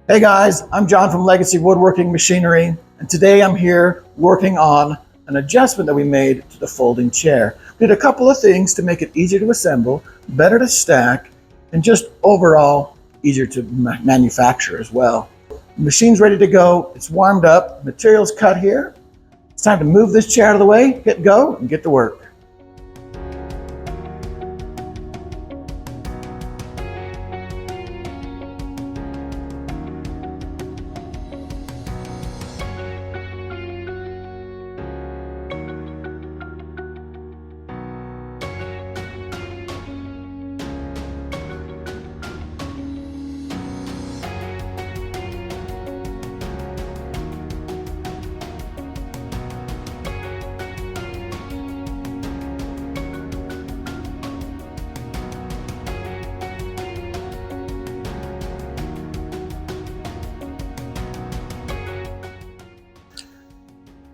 Hey guys, I'm John from Legacy Woodworking Machinery, and today I'm here working on an adjustment that we made to the folding chair. We did a couple of things to make it easier to assemble, better to stack, and just overall easier to manufacture as well. The machine's ready to go, it's warmed up, material's cut here. It's time to move this chair out of the way, hit go, and get to work.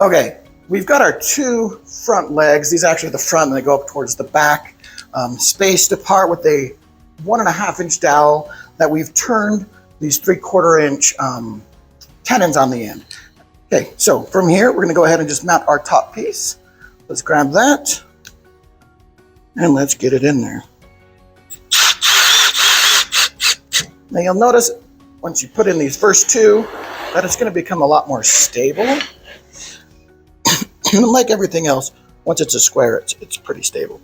Okay, we've got our two front legs. These are actually the front and they go up towards the back, spaced apart with a 1.5 inch dowel that we've turned these 3/4 inch tenons on the end. Okay, so from here, we're gonna go ahead and just mount our top piece. Let's grab that and let's get it in there. Now you'll notice once you put in these first two, that it's gonna become a lot more stable. And like everything else, once it's a square, it's pretty stable.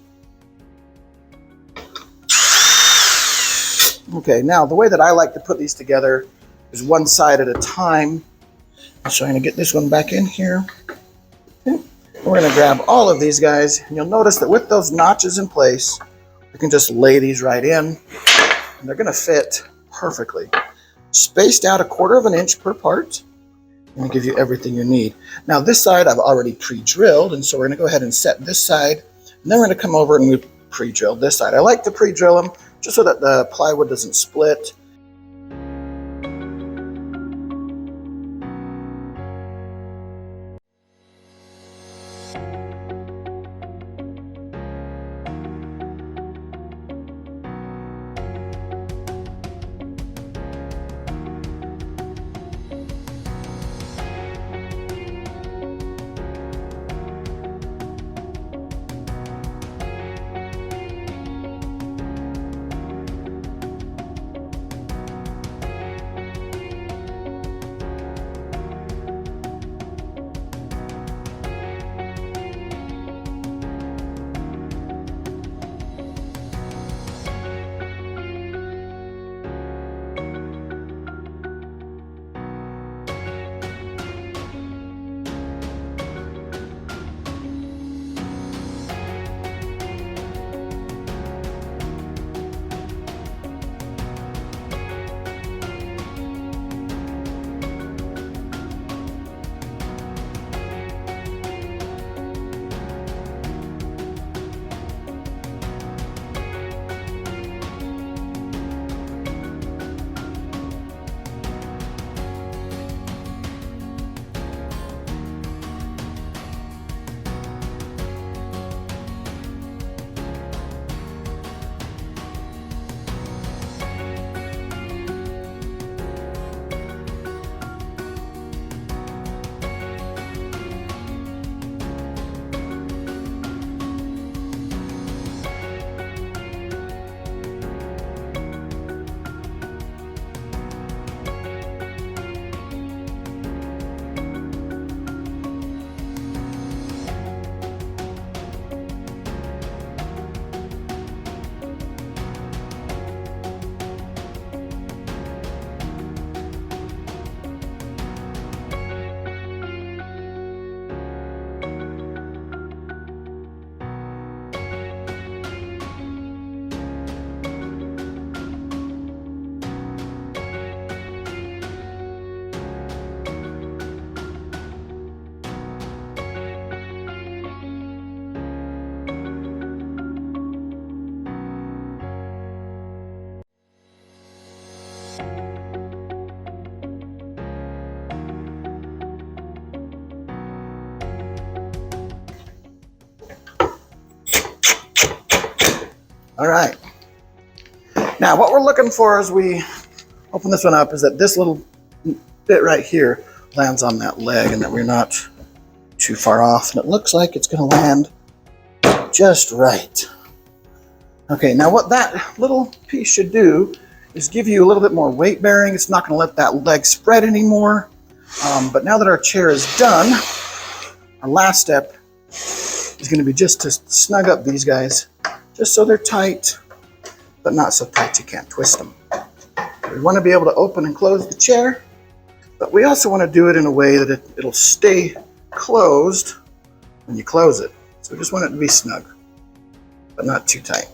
Okay, now the way that I like to put these together is one side at a time. So I'm gonna get this one back in here. Okay. We're gonna grab all of these guys, and you'll notice that with those notches in place, you can just lay these right in, and they're gonna fit perfectly. Spaced out 1/4 inch per part. And give you everything you need. Now this side I've already pre-drilled, and so we're gonna go ahead and set this side, and then we're gonna come over and we pre-drill this side. I like to pre-drill them just so that the plywood doesn't split. All right. Now what we're looking for as we open this one up is that this little bit right here lands on that leg and that we're not too far off. And it looks like it's going to land just right. Okay, now what that little piece should do is give you a little bit more weight bearing. It's not going to let that leg spread anymore. But now that our chair is done, our last step is going to be just to snug up these guys, just so they're tight, but not so tight you can't twist them. We want to be able to open and close the chair, but we also want to do it in a way that it'll stay closed when you close it. So we just want it to be snug, but not too tight.